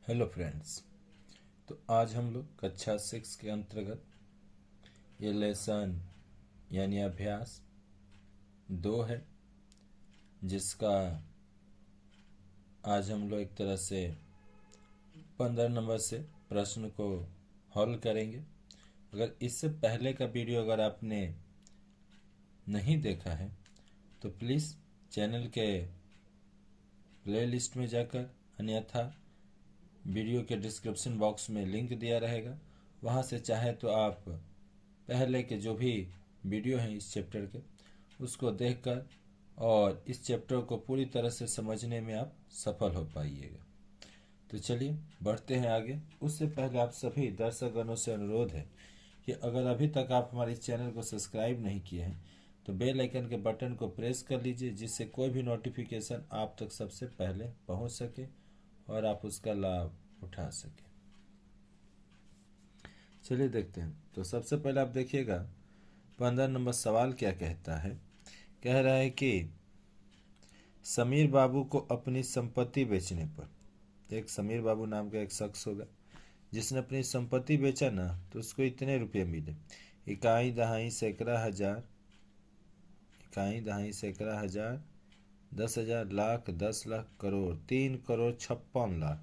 Hello friends. तो आज हम लोग कक्षा 6 के अंतर्गत ये लेसन यानी अभ्यास 2 है, जिसका आज हम लोग एक तरह से 15 नंबर से प्रश्न को हल करेंगे। अगर इससे पहले का वीडियो अगर आपने नहीं देखा है तो प्लीज़ चैनल के प्लेलिस्ट में जाकर, अन्यथा वीडियो के डिस्क्रिप्शन बॉक्स में लिंक दिया रहेगा, वहाँ से चाहे तो आप पहले के जो भी वीडियो हैं इस चैप्टर के उसको देखकर और इस चैप्टर को पूरी तरह से समझने में आप सफल हो पाइएगा। तो चलिए बढ़ते हैं आगे। उससे पहले आप सभी दर्शकगणों से अनुरोध है कि अगर अभी तक आप हमारे इस चैनल को सब्सक्राइब नहीं किए हैं तो बेल आइकन के बटन को प्रेस कर लीजिए, जिससे कोई भी नोटिफिकेशन आप तक सबसे पहले पहुंच सके और आप उसका लाभ उठा सके। चलिए देखते हैं। तो सबसे पहले आप देखिएगा 15 नंबर सवाल क्या कहता है। कह रहा है कि समीर बाबू को अपनी संपत्ति बेचने पर, एक समीर बाबू नाम का एक शख्स होगा जिसने अपनी संपत्ति बेचा ना, तो उसको इतने रुपये मिले। इकाई दहाई सैकड़ा हजार, इकाई दहाई सैकड़ा हजार, 10,000, लाख, 10 लाख, करोड़, 3,56,00,000,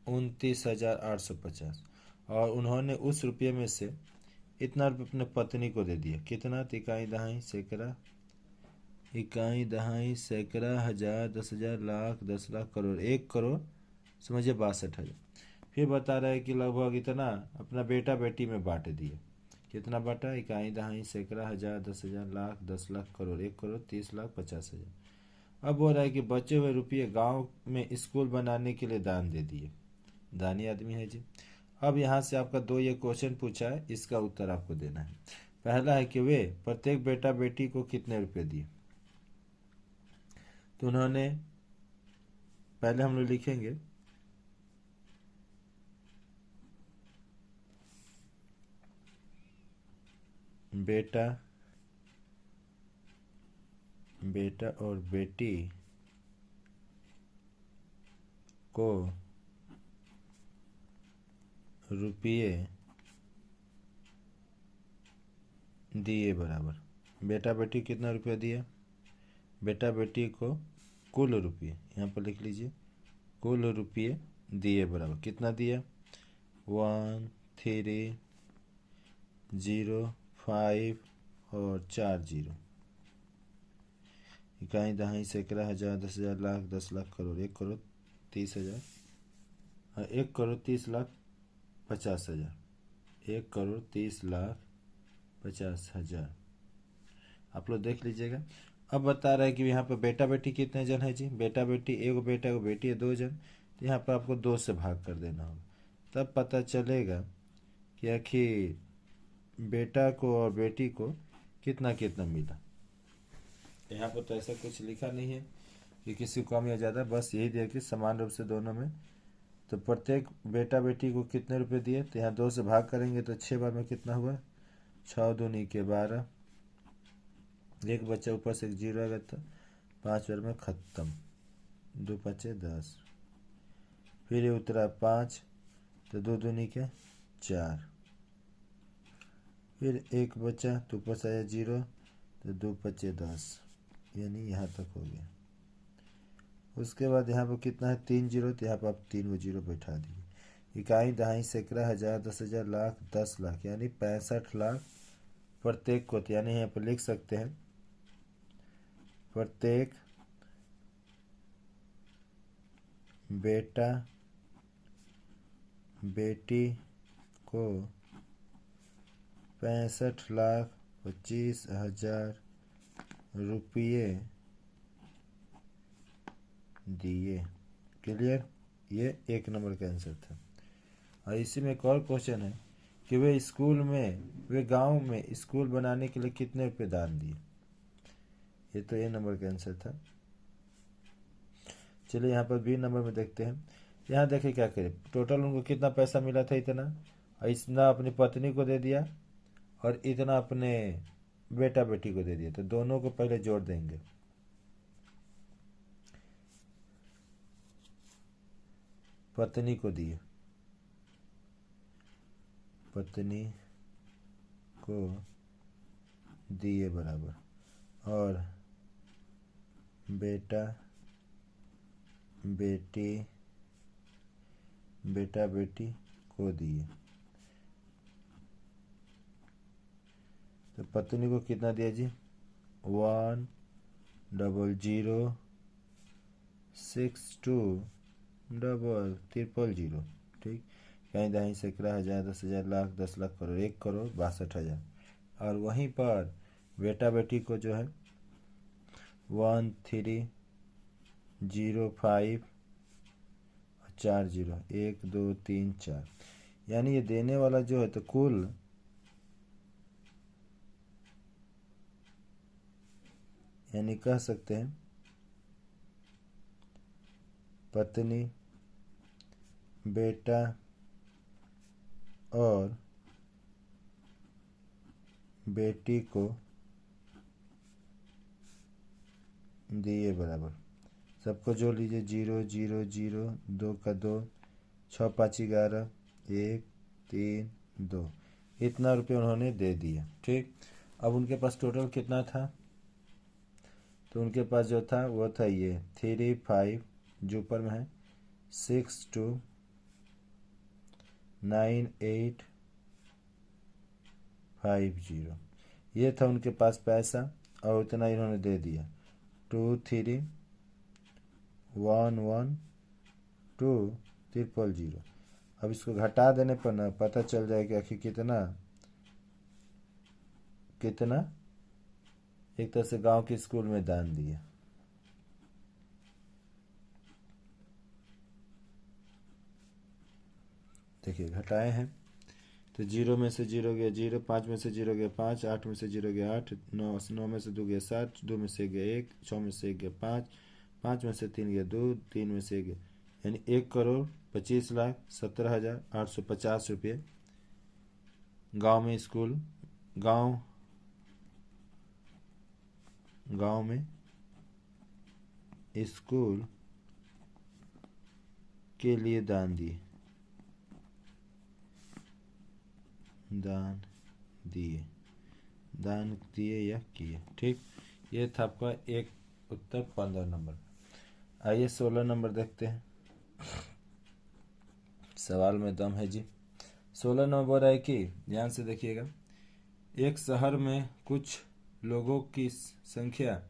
29,850। और उन्होंने उस रुपये में से इतना रुपये अपने पत्नी को दे दिया। कितना? तो इकाई दहाई सैकड़ा, इकाई दहाई सैकड़ा, हजार, 10,000, लाख, 10 लाख, करोड़, 1 करोड़ समझिए 62,000। फिर बता रहा है कि लगभग इतना अपना बेटा बेटी में बांट दिया। कितना बांटा? इकाई दहाई सैकड़ा, हजार, 10,000, लाख, 10 लाख, करोड़, 1 करोड़ 30,50,000। अब बोल रहा है कि बचे हुए रुपये गांव में स्कूल बनाने के लिए दान दे दिए। दानी आदमी है जी। अब यहाँ से आपका 2 ये क्वेश्चन पूछा है, इसका उत्तर आपको देना है। पहला है कि वे प्रत्येक बेटा बेटी को कितने रुपए दिए। तो उन्होंने, पहले हम लोग लिखेंगे बेटा बेटा और बेटी को रुपये दिए बराबर। बेटा बेटी कितना रुपया दिया? बेटा बेटी को कुल रुपये, यहाँ पर लिख लीजिए, कुल रुपये दिए बराबर। कितना दिया? 1,3,0,5 और 4 0। इकाई दहाई सैकड़ा, हजार, 10,000, लाख, 10 लाख, करोड़, 1 करोड़ 30,000, 1,30,50,000, 1,30,50,000। आप लोग देख लीजिएगा। अब बता रहा है कि यहाँ पर बेटा बेटी कितने जन है जी। बेटा बेटी, एगो बेटा एगो बेटी है, 2 जन। तो यहाँ पर आपको 2 से भाग कर देना होगा, तब पता चलेगा कि आखिर बेटा को और बेटी को कितना कितना मिला। यहाँ पर तो ऐसा कुछ लिखा नहीं है कि किसी को कम या ज़्यादा, बस यही दिया कि समान रूप से दोनों में। तो प्रत्येक बेटा बेटी को कितने रुपए दिए, तो यहाँ 2 से भाग करेंगे तो 6 बार में कितना हुआ? 6 दूनी के 12, एक बच्चा ऊपर से एक 0 आ गया था, 5 बार में ख़त्म, 2 5 10। फिर ये उतरा 5, तो 2 दूनी के 4। फिर एक बचा तो ऊपर से आया 0, तो 2 5 10, यानी यहाँ तक हो गया। उसके बाद यहाँ पर कितना है? 3 0, तो यहाँ पर आप 3 वो 0 बैठा दिए। इकाई दहाई सैकड़ा, हजार, 10,000, लाख, 10 लाख, यानी 65 लाख प्रत्येक को। तो यानी यहाँ पर लिख सकते हैं प्रत्येक बेटा बेटी को 65,25,000 रुपये दिए। क्लियर? ये 1 नंबर का आंसर था। और इसी में एक और क्वेश्चन है कि वे गांव में स्कूल बनाने के लिए कितने रुपए दान दिए। ये तो ए नंबर का आंसर था। चलिए यहाँ पर बी नंबर में देखते हैं। यहाँ देखिए क्या करें, टोटल उनको कितना पैसा मिला था, इतना, और इतना अपनी पत्नी को दे दिया और इतना अपने बेटा बेटी को दे दिया। तो दोनों को पहले जोड़ देंगे। पत्नी को दिए, पत्नी को दिए बराबर, और बेटा बेटी बेटा बेटी को दिए। तो पत्नी को कितना दिया जी? 100,062,000,000, ठीक। कहीं दहीं सैकड़ा, हजार, 10,000, लाख, 10 लाख, करोड़, 1,62,62,000। और वहीं पर बेटा बेटी को जो है 1305 40, 1 2 3 4, यानी ये देने वाला जो है तो कुल यानी कह सकते हैं पत्नी, बेटा और बेटी को दिए बराबर। सबको जोड़ लीजिए, 0 0 0, 2 का 2, 6 5 11, 1 3 2, इतना रुपये उन्होंने दे दिया, ठीक। अब उनके पास टोटल कितना था? तो उनके पास जो था वो था ये 35, जो ऊपर में है 629850, ये था उनके पास पैसा, और उतना इन्होंने दे दिया। 23112000। अब इसको घटा देने पर ना पता चल जाएगा कि आखिर कितना कितना एक तरह से गांव के स्कूल में दान दिया। देखिए घटाए हैं तो 0 में से 0 गया 0, 5 में से 0 गया 5, 8 में से 0 गया 8, 9 में से 2 गया 7, 2 में से गया 1, 6 में से 1 गया 5, 5 में से 3 गया 2, 3 में से 1 गया, यानी 1,25,17,850 रुपये गांव में स्कूल गांव में स्कूल के लिए दान दिए या किए, ठीक। ये था आपका एक उत्तर 15 नंबर। आइए 16 नंबर देखते हैं। सवाल में दम है जी। 16 नंबर बोल रहा है कि ध्यान से देखिएगा, एक शहर में कुछ लोगों की संख्या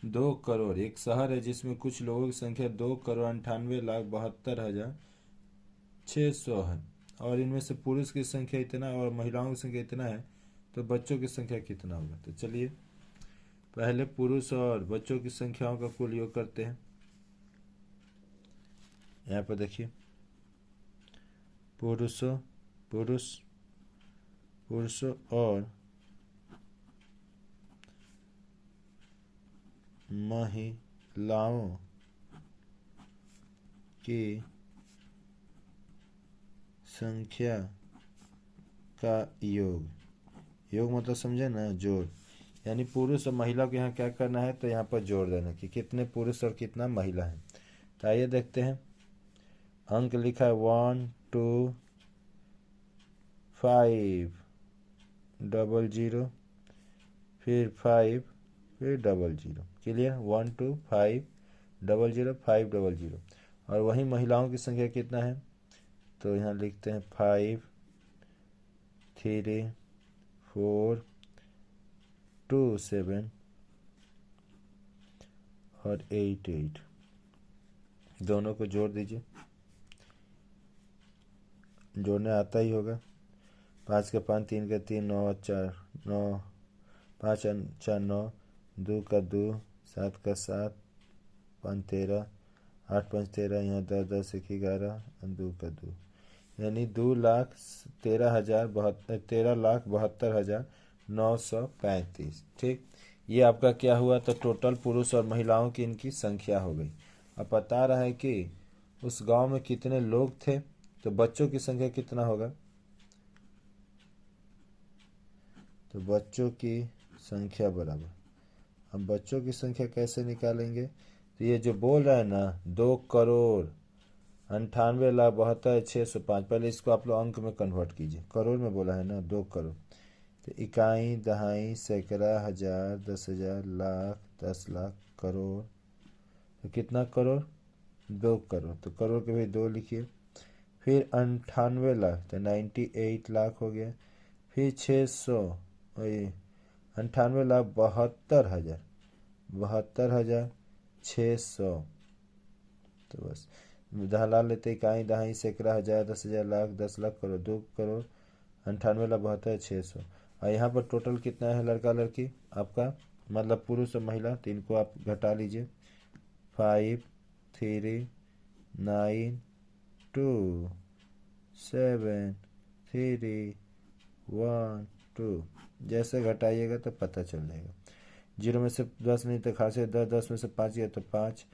2 करोड़, एक शहर है जिसमें कुछ लोगों की संख्या 2,98,72,600 है, और इनमें से पुरुष की संख्या इतना और महिलाओं की संख्या इतना है, तो बच्चों की संख्या कितना होगा? तो चलिए पहले पुरुष और बच्चों की संख्याओं का कुल योग करते हैं। यहाँ पर देखिए, पुरुषों और महिलाओं की संख्या का योग मतलब समझे ना, जोड़, यानी पुरुष और महिला को यहाँ क्या करना है, तो यहाँ पर जोड़ देना कि कितने पुरुष और कितना महिला है। तो आइए देखते हैं। अंक लिखा है 1 2 5 00, फिर 5, फिर 00, क्लियर। 1 2 5 00 5 00, और वही महिलाओं की संख्या कितना है, तो यहाँ लिखते हैं 5 3 4 2 7 और 8 8, दोनों को जोड़ दीजिए, जोड़ने आता ही होगा। 5 का 5, 3 का 3, 9 4 9, 5 4 9, 2 का 2, 7 का 7, 5 13, 8 5 13, यहाँ 10 10 1 11, 2 का 2, यानी 2,13,72,935, ठीक। ये आपका क्या हुआ, तो टोटल पुरुष और महिलाओं की इनकी संख्या हो गई। अब बता रहा है कि उस गांव में कितने लोग थे, तो बच्चों की संख्या कितना होगा, तो बच्चों की संख्या बराबर। अब बच्चों की संख्या कैसे निकालेंगे, तो ये जो बोल रहा है ना 2 करोड़ 98,72,605। पहले इसको आप लोग अंक में कन्वर्ट कीजिए, करोड़ में बोला है ना, 2 करोड़। तो इकाई, दहाई, सैकड़ा, हजार, 10,000, लाख, 10 लाख, करोड़। तो कितना करोड़? 2 करोड़। तो करोड़ के भी 2 लिखिए। फिर 98 लाख, तो 98 लाख हो गया। फिर 600, वही 98,72,000, 72,600। तो बस दहला लेते, इकाई, दहाई, सैकड़ा, हजार, 10,000, लाख, 10 लाख, करोड़। 2 करोड़ 98,72,600। और यहाँ पर टोटल कितना है लड़का लड़की आपका, मतलब पुरुष और महिला, तो इनको आप घटा लीजिए। 5, 3, 9, 2, 7, 3, 1, 2। जैसे घटाइएगा तो पता चल जाएगा। 0 में से 10 नहीं तो खांसी 10, 10 में से 5 गया तो 5।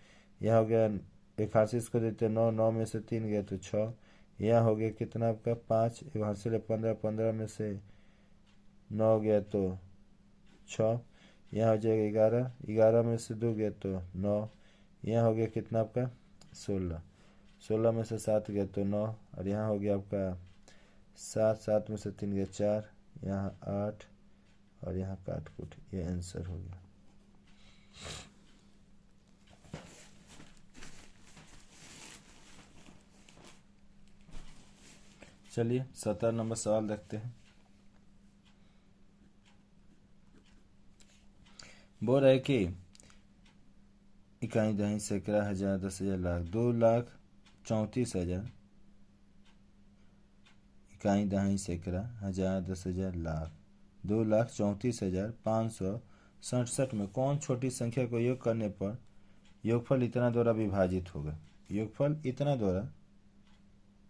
यहाँ हो गया एक हासिल को देते 9, 9 में से 3 गया तो 6। यहाँ हो गया कितना आपका 5, एक हासिल 15, 15 में से 9 गया तो 6। यहाँ हो जाएगा 11, 11 में से 2 गया तो 9। यहाँ हो गया कितना आपका 16, 16 में से 7 गया तो 9। और यहाँ हो गया आपका 7, 7 में से 3 गया 4, यहाँ 8, और यहाँ काट कूट, ये आंसर हो गया। चलिए 17 नंबर सवाल देखते हैं। बोल रहे कि इकाई, दहाई, सैकड़ा, हजार, 10,000, लाख, 2,34,000। इकाई, दहाई, सैकड़ा, हजार, 10,000, लाख, 2,34,567 में कौन छोटी संख्या को योग करने पर योगफल इतना द्वारा विभाजित होगा? योगफल इतना द्वारा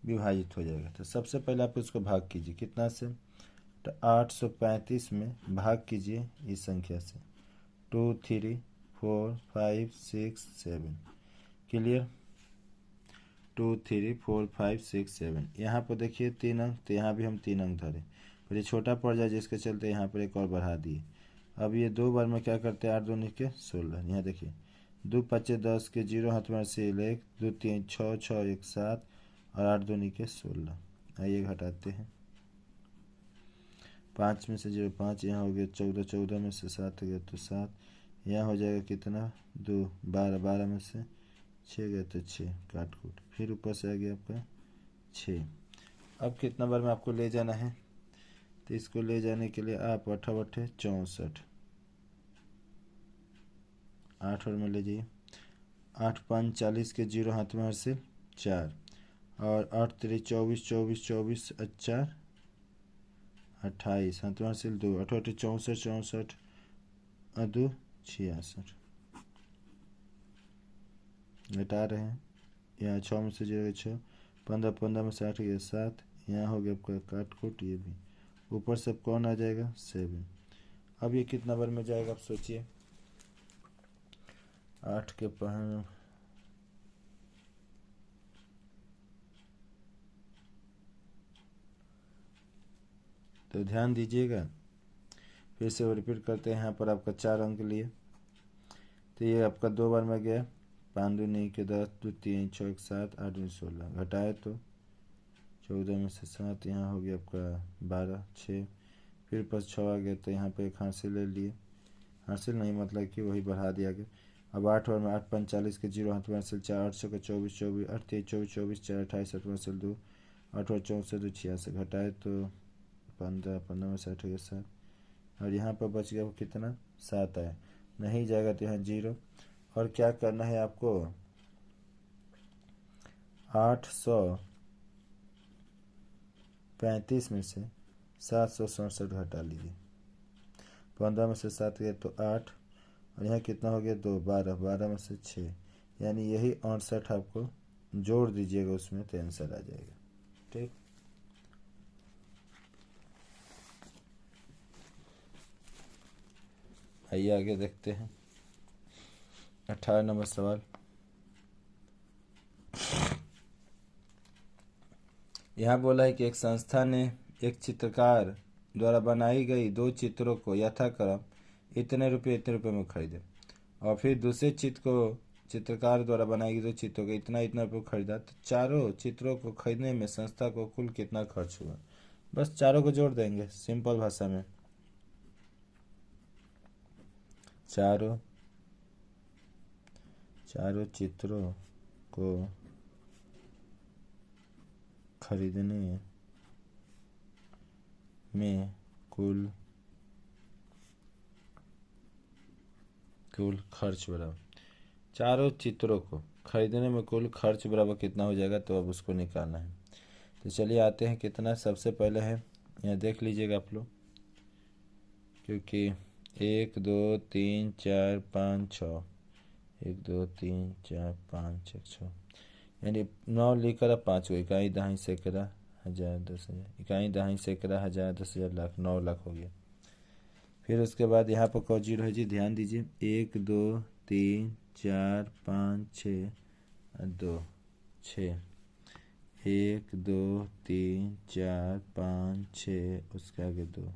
विभाजित हो जाएगा। तो सबसे पहले आप इसको भाग कीजिए, कितना से? तो 835 में भाग कीजिए इस संख्या से, 2, 3, 4, 5, 6, 7। क्लियर? 2, 3, 4, 5, 6, 7। यहाँ पर देखिए 3 अंक, तो यहाँ भी हम 3 अंक धरे। फिर ये छोटा पड़ जाए जिसके चलते यहाँ पर एक और बढ़ा दिए। अब ये 2 बार में क्या करते हैं, 8 2 के 16। यहाँ देखिए 2 5 10 के 0 हाथ में से 1, 2 3 6 6 1 7, और 8 2 के 16। आइए घटाते हैं। 5 में से 0 5, यहाँ हो गया 14, 14 में से 7 गया तो 7। यहाँ हो जाएगा कितना 2, 12, 12 में से 6 गया तो 6, काट कूट। फिर ऊपर से आ गया आपका 6। अब कितना बार में आपको ले जाना है? तो इसको ले जाने के लिए आप 8 8 64, 8 और में ले जाइए। 8 5 40 के 0 हाथ में से 4, और 8 3 24, 24 24 4 28, हाथ में से 2, 8 8 64 64 और 2 66। घटा रहे हैं। यहाँ 6 में से 0 6, 15 15 में से 8 गया 7। यहाँ हो गया आपका काट कूट, ये भी ऊपर से कौन आ जाएगा 7। अब ये कितना बार में जाएगा आप सोचिए। 8 के पहन, तो ध्यान दीजिएगा, फिर से वो रिपीट करते हैं। यहाँ पर आपका 4 अंक लिए, तो ये आपका 2 बार में गया। 5 2 नहीं के 10, 2 3 6 1 7, 8 2 16। घटाए तो 14 में से 7, यहाँ हो गया आपका 12 6। फिर पर 6 आ गया, तो यहाँ पर एक हासिल ले लिए। हासिल नहीं मतलब कि वही बढ़ा दिया गया। अब 8 बार में 8 5 40 के 0 हाथ में हासिल 4, 8 का 24 24, 8 3 24 24, 4 28, 7 हासिल 2, 8 64 2 86। घटाए तो 15, 15 में से 8 गया 7। और यहाँ पर बच गया वो कितना 7 आया। नहीं जाएगा तो यहाँ 0। और क्या करना है आपको, 835 में से 767 घटा लीजिए। 15 में से 7 गया तो 8, और यहाँ कितना हो गया 2, 12, 12 में से 6, यानी यही 68 आपको जोड़ दीजिएगा उसमें, तो आंसर आ जाएगा। ठीक, आइए आगे देखते हैं। 18 नंबर सवाल। यहाँ बोला है कि एक संस्था ने एक चित्रकार द्वारा बनाई गई 2 चित्रों को यथाक्रम इतने रुपये में खरीदे, और फिर दूसरे चित्रकार द्वारा बनाई गई 2 चित्रों के इतना इतना रुपये खरीदा, तो चारों चित्रों को खरीदने में संस्था को कुल कितना खर्च हुआ। बस चारों को जोड़ देंगे सिंपल भाषा में। चारों चित्रों को खरीदने में कुल खर्च बराबर, चारों चित्रों को खरीदने में कुल खर्च बराबर कितना हो जाएगा, तो अब उसको निकालना है। तो चलिए आते हैं कितना। सबसे पहले है, यहाँ देख लीजिएगा आप लोग, क्योंकि 1 2 3 4 5 6, 1 2 3 4 5 6, यानी 9 लिखकर 5 को इकाई दहाई सैकड़ा हजार 10,000, इकाई दहाई सैकड़ा हजार 10,000 लाख, 9 लाख हो गया। फिर उसके बाद यहाँ पर कौ जीरो है जी, ध्यान दीजिए, 1 2 3 4 5 6 2 6, 1 2 3 4 5 6, उसके आगे 2।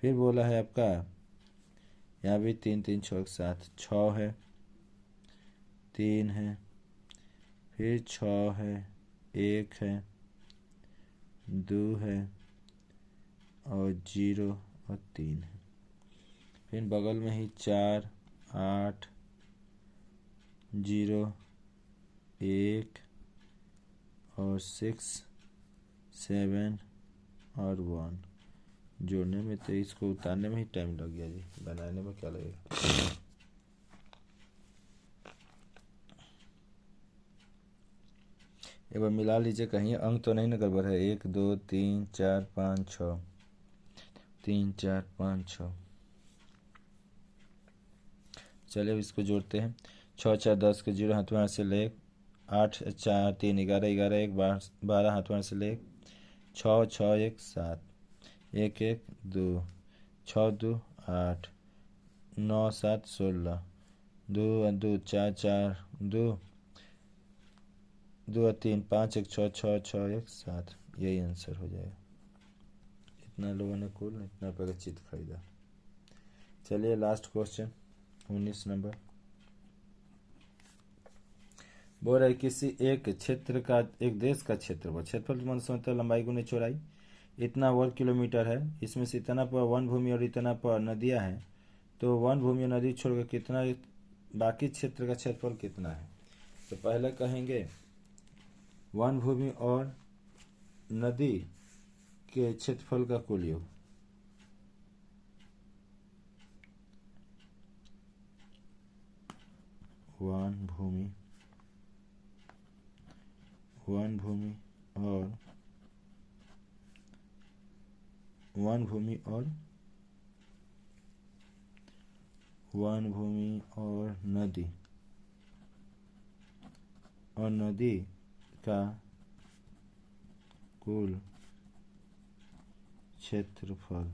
फिर बोला है आपका यहाँ भी 3 3 6 7, 6 है, 3 है, फिर 6 है, 1 है, 2 है, और 0 और 3 है। फिर बगल में ही 4 8 0 1 और 6 7 और 1 जोड़ने में, तो इसको उतारने में ही टाइम लग गया जी, बनाने में क्या लगेगा। एक बार मिला लीजिए, कहीं अंक तो नहीं ना गड़बड़ है। 1 2 3 4 5 6, 3 4 5 6। चलिए अब इसको जोड़ते हैं। 6 4 10 के 0 हाथों से ले, 8 4 3 11 11 1 12 हाथों से ले, 6 6 1 7, 1 1 2, 6 2 8, 9 7 16, 2 2 4 4 2, 2 3 5 1 6 6 6 1 7, यही आंसर हो जाएगा। इतना लोगों ने कुल इतना रुपये का चित्र खरीदा। चलिए लास्ट क्वेश्चन 19 नंबर। बोल रहे किसी एक क्षेत्र का, एक देश का क्षेत्रफल मन समझते लंबाई गुने चौड़ाई इतना वर्ग किलोमीटर है, इसमें से इतना पर वन भूमि और इतना पर नदियाँ हैं, तो वन भूमि और नदी छोड़कर कितना बाकी क्षेत्र का क्षेत्रफल कितना है। तो पहले कहेंगे वन भूमि और नदी के क्षेत्रफल का कुल योग। वन भूमि और नदी का कुल क्षेत्रफल,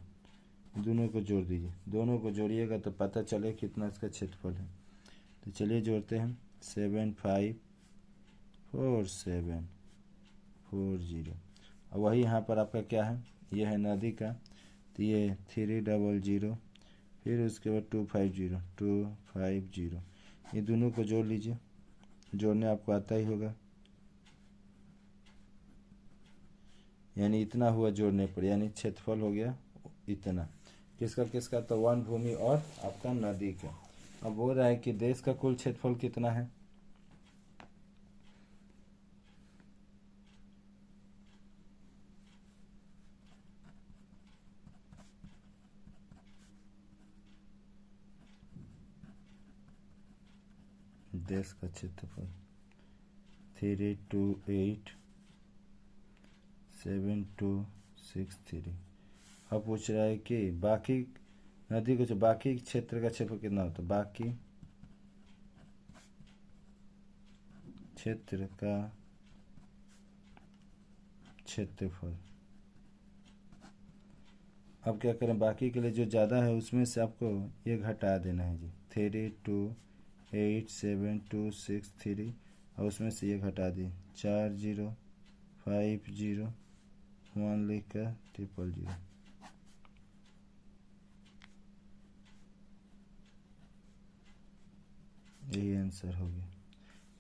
दोनों को जोड़ दीजिए, दोनों को जोड़िएगा तो पता चले कितना इसका क्षेत्रफल है। तो चलिए जोड़ते हैं। 7 5 4 7 4 0, और वही यहाँ पर आपका क्या है, ये है नदी का, तो ये 3 0 0, फिर उसके बाद 2 5 0 2 5 0, ये दोनों को जोड़ लीजिए, जोड़ने आपको आता ही होगा, यानी इतना हुआ जोड़ने पर, यानी क्षेत्रफल हो गया इतना। किसका, तो वन भूमि और आपका नदी का। अब बोल रहा है कि देश का कुल क्षेत्रफल कितना है। देश का क्षेत्रफल 3287263। अब पूछ रहा है कि बाकी नदी को, बाकी क्षेत्र का क्षेत्रफल कितना होता है। बाकी क्षेत्र का क्षेत्रफल, अब क्या करें, बाकी के लिए जो ज़्यादा है उसमें से आपको ये घटा देना है जी, 3287263, और उसमें से ये घटा दी 4 0 5 0 1 लिख कर 0 0 0। यही आंसर हो गया।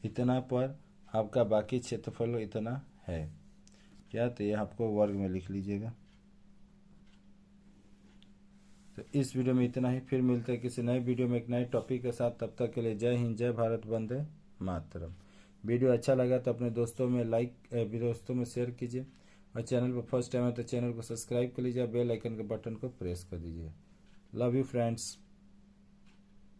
इतना पर आपका बाकी क्षेत्रफल इतना है क्या, तो ये आपको वर्ग में लिख लीजिएगा। तो इस वीडियो में इतना ही, फिर मिलते हैं किसी नए वीडियो में एक नए टॉपिक के साथ। तब तक के लिए जय हिंद, जय भारत, वंदे मातरम। वीडियो अच्छा लगा तो अपने दोस्तों में दोस्तों में शेयर कीजिए, और चैनल पर फर्स्ट टाइम है तो चैनल को सब्सक्राइब कर लीजिए, बेल आइकन के बटन को प्रेस कर दीजिए। Love you friends.